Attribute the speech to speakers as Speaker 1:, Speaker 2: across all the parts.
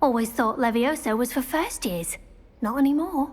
Speaker 1: Always thought Levioso was for first years. Not anymore.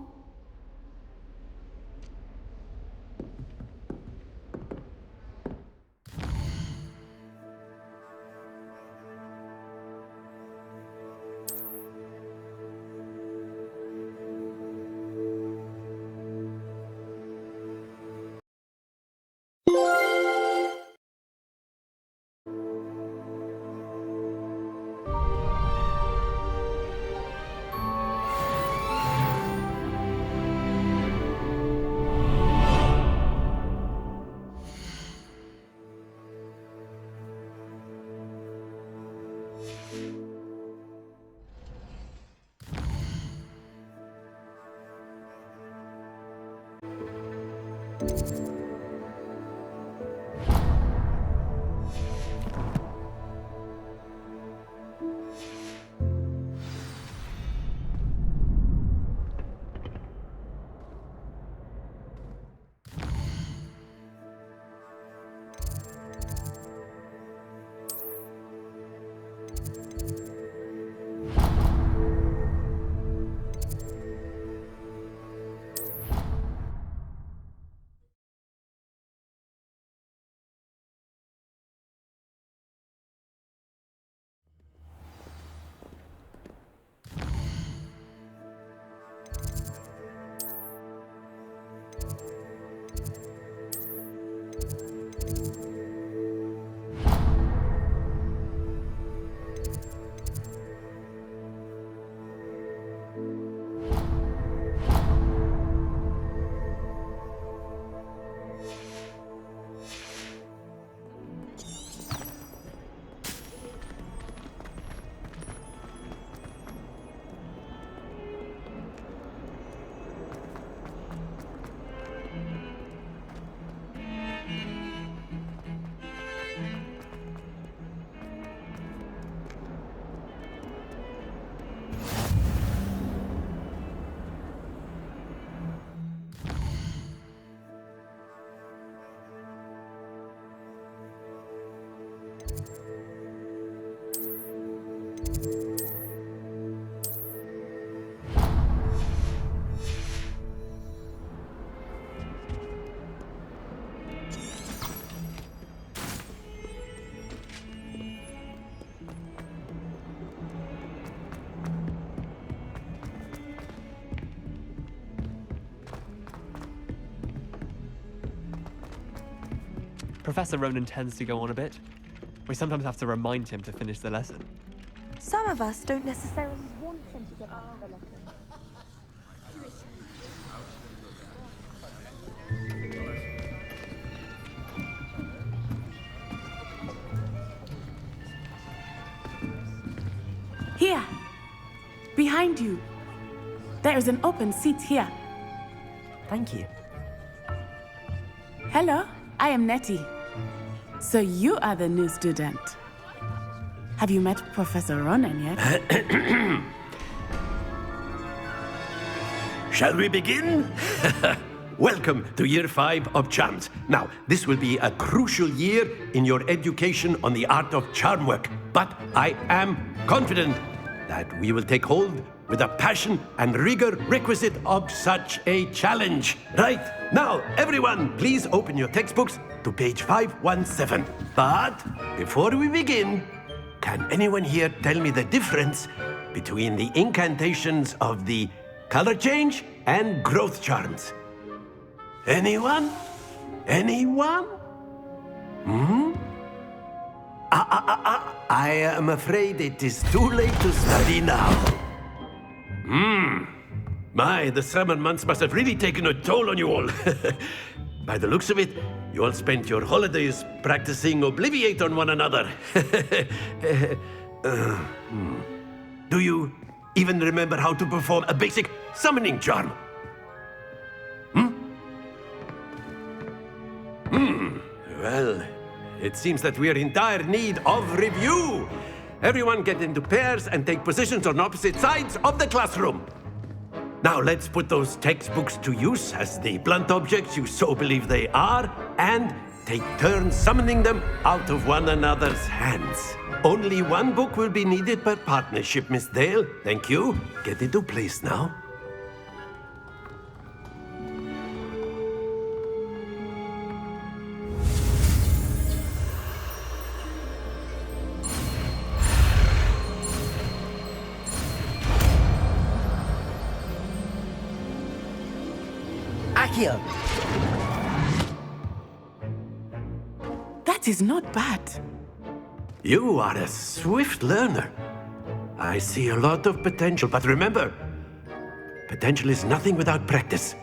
Speaker 2: Professor Ronan tends to go on a bit. We sometimes have to remind him to finish the lesson.
Speaker 3: Some of us don't necessarily want him to get out of the lesson.
Speaker 4: Here, behind you. There is an open seat here.
Speaker 5: Thank you.
Speaker 4: Hello, I am Nettie. So you are the new student. Have you met Professor Ronan yet?
Speaker 6: Shall we begin? Welcome to Year 5 of Charms. Now, this will be a crucial year in your education on the art of charm work, but I am confident that we will take hold with the passion and rigor requisite of such a challenge. Right, now, everyone, please open your textbooks to page 517. But before we begin, can anyone here tell me the difference between the incantations of the color change and growth charms? Anyone? Anyone? I am afraid it is too late to study now. My, the summer months must have really taken a toll on you all. By the looks of it, you all spent your holidays practicing Obliviate on one another. Do you even remember how to perform a basic summoning charm? Well, it seems that we are in dire need of review. Everyone get into pairs and take positions on opposite sides of the classroom. Now let's put those textbooks to use as the blunt objects you so believe they are, and take turns summoning them out of one another's hands. Only one book will be needed per partnership, Miss Dale. Thank you. Get into place now.
Speaker 5: Accio!
Speaker 4: That is not bad.
Speaker 6: You are a swift learner. I see a lot of potential, but remember, potential is nothing without practice.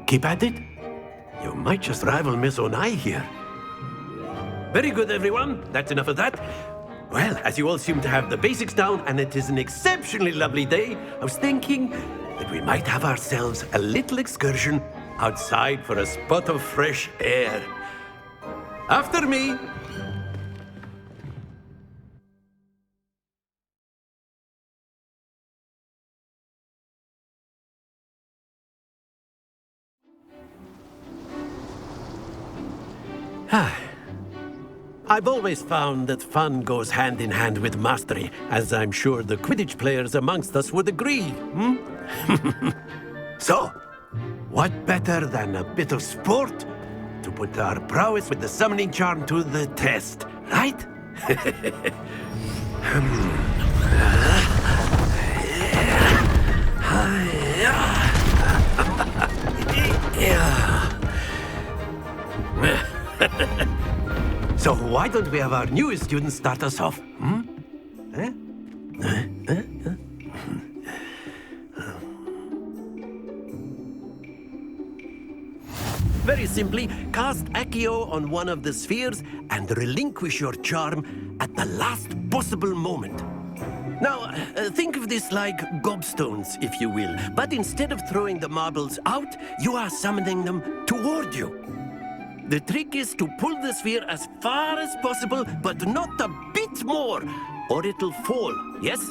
Speaker 6: Keep at it. You might just rival Miss Onai here. Very good, everyone. That's enough of that. Well, as you all seem to have the basics down, and it is an exceptionally lovely day, I was thinking that we might have ourselves a little excursion outside for a spot of fresh air. After me. I've always found that fun goes hand in hand with mastery, as I'm sure the Quidditch players amongst us would agree. So, what better than a bit of sport to put our prowess with the summoning charm to the test, right? So why don't we have our newest student start us off? Very simply, cast Accio on one of the spheres and relinquish your charm at the last possible moment. Now, think of this like gobstones, if you will, but instead of throwing the marbles out, you are summoning them toward you. The trick is to pull the sphere as far as possible, but not a bit more, or it'll fall, yes?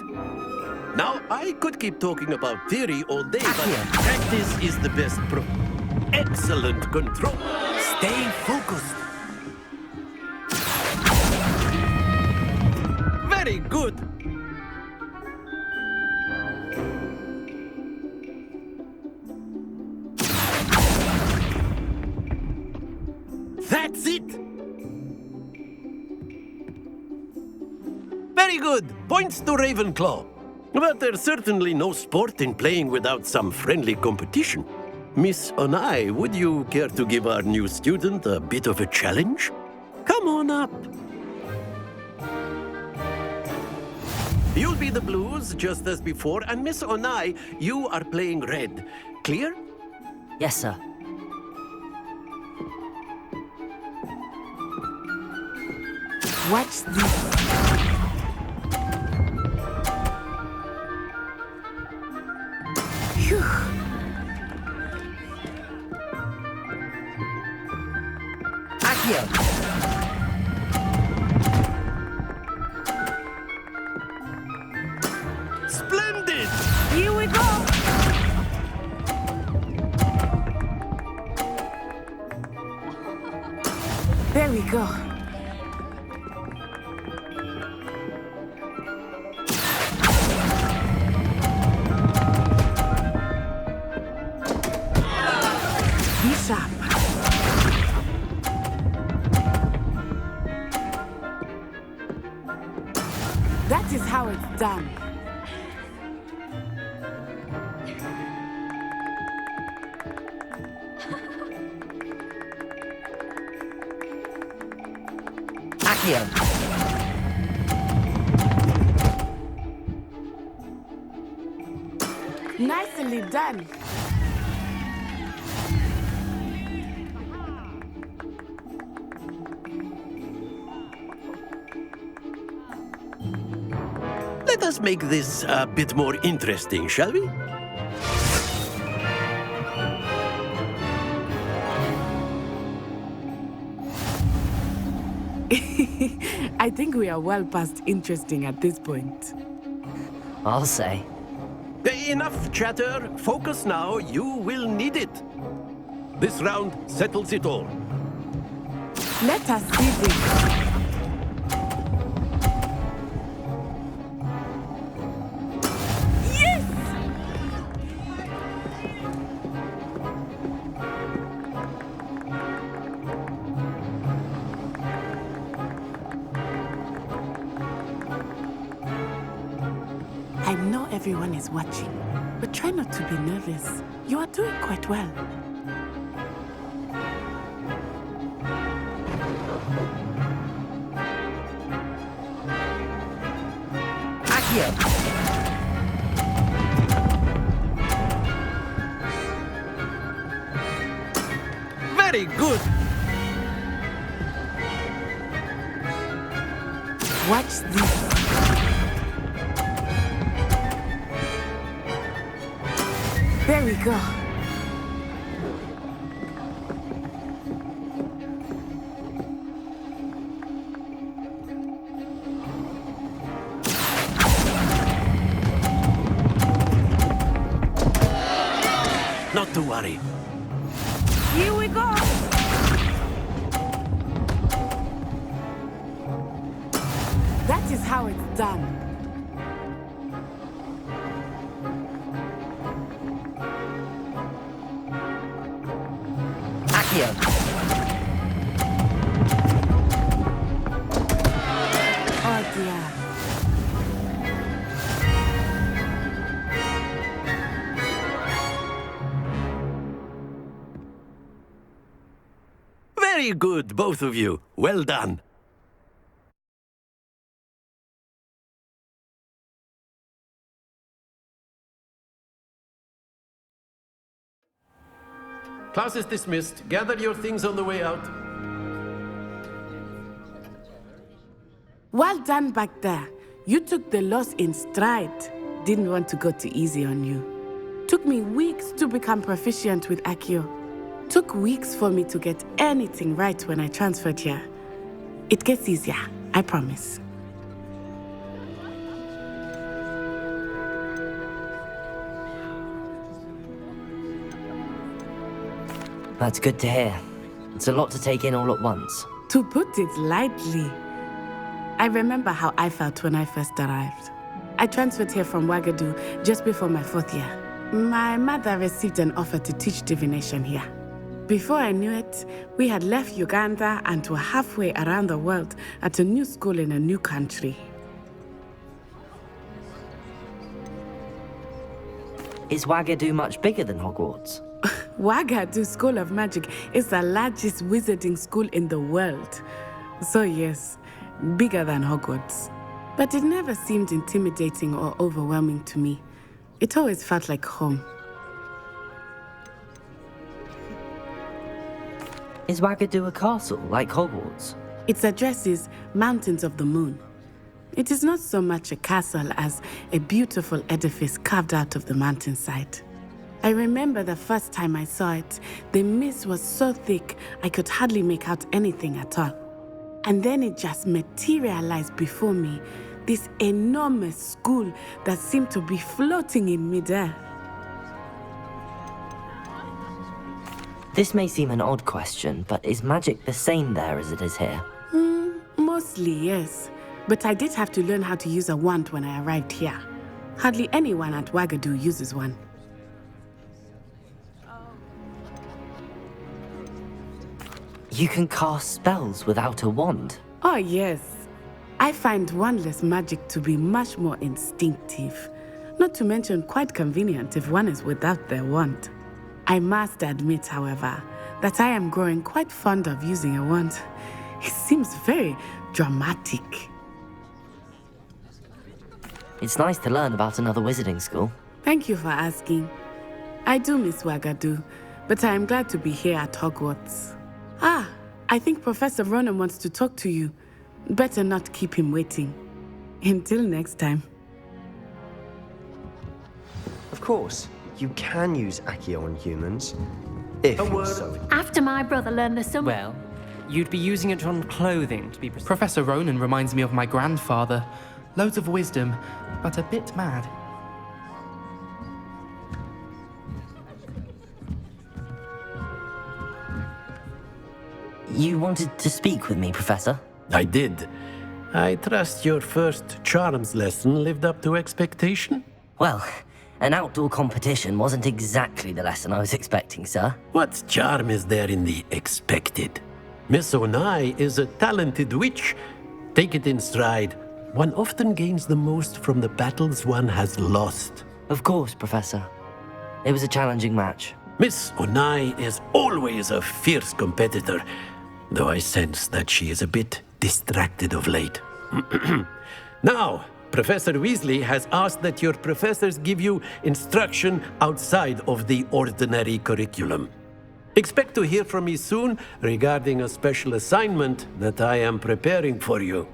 Speaker 6: Now, I could keep talking about theory all day, but practice is the best Excellent control. Stay focused. Very good. That's it. Very good. Points to Ravenclaw. But there's certainly no sport in playing without some friendly competition. Miss Onai, would you care to give our new student a bit of a challenge? Come on up. You'll be the blues, just as before, and Miss Onai, you are playing red. Clear?
Speaker 5: Yes, sir.
Speaker 4: Watch this. Phew.
Speaker 5: Accio!
Speaker 6: Splendid!
Speaker 4: Here we go. There we go. Be sharp. That is how it's done.
Speaker 5: Accio!
Speaker 4: Nicely done.
Speaker 6: Let us make this a bit more interesting, shall we?
Speaker 4: I think we are well past interesting at this point.
Speaker 5: I'll say.
Speaker 6: Enough chatter. Focus now. You will need it. This round settles it all.
Speaker 4: Let us see this. everyone is watching, but try not to be nervous. You are doing quite well.
Speaker 5: Accio!
Speaker 6: Very good.
Speaker 4: Watch this. There we go.
Speaker 6: Not to worry.
Speaker 4: Here we go. That is how it's done.
Speaker 5: Accio!
Speaker 4: Oh dear.
Speaker 6: Very good, both of you. Well done. Class is dismissed. Gather your things on the way out.
Speaker 4: Well done back there. You took the loss in stride. Didn't want to go too easy on you. Took me weeks to become proficient with Accio. Took weeks for me to get anything right when I transferred here. It gets easier, I promise.
Speaker 5: That's good to hear. It's a lot to take in all at once.
Speaker 4: To put it lightly, I remember how I felt when I first arrived. I transferred here from Ouagadougou just before my 4th year. My mother received an offer to teach divination here. Before I knew it, we had left Uganda and were halfway around the world at a new school in a new country.
Speaker 5: Is Ouagadougou much bigger than Hogwarts?
Speaker 4: Ouagadougou School of Magic is the largest wizarding school in the world. So yes, bigger than Hogwarts. But it never seemed intimidating or overwhelming to me. It always felt like home.
Speaker 5: Is Ouagadougou a castle, like Hogwarts?
Speaker 4: Its address is Mountains of the Moon. It is not so much a castle as a beautiful edifice carved out of the mountainside. I remember the first time I saw it, the mist was so thick I could hardly make out anything at all. And then it just materialized before me, this enormous school that seemed to be floating in midair.
Speaker 5: This may seem an odd question, but is magic the same there as it is here?
Speaker 4: Mostly, yes. But I did have to learn how to use a wand when I arrived here. Hardly anyone at Ouagadougou uses one.
Speaker 5: You can cast spells without a wand?
Speaker 4: Oh, yes. I find wandless magic to be much more instinctive. Not to mention quite convenient if one is without their wand. I must admit, however, that I am growing quite fond of using a wand. It seems very dramatic.
Speaker 5: It's nice to learn about another wizarding school.
Speaker 4: Thank you for asking. I do miss Ouagadougou, but I am glad to be here at Hogwarts. Ah, I think Professor Ronan wants to talk to you. Better not keep him waiting. Until next time.
Speaker 7: Of course, you can use Accio on humans, if you're so...
Speaker 1: After my brother learned the sum...
Speaker 8: Well, you'd be using it on clothing, to be precise. Professor Ronan reminds me of my grandfather. Loads of wisdom, but a bit mad.
Speaker 5: You wanted to speak with me, Professor?
Speaker 6: I did. I trust your first charms lesson lived up to expectation?
Speaker 5: Well, an outdoor competition wasn't exactly the lesson I was expecting, sir.
Speaker 6: What charm is there in the expected? Miss Onai is a talented witch. Take it in stride, One often gains the most from the battles one has lost.
Speaker 5: Of course, Professor. It was a challenging match.
Speaker 6: Miss Onai is always a fierce competitor, though I sense that she is a bit distracted of late. Now, Professor Weasley has asked that your professors give you instruction outside of the ordinary curriculum. Expect to hear from me soon regarding a special assignment that I am preparing for you.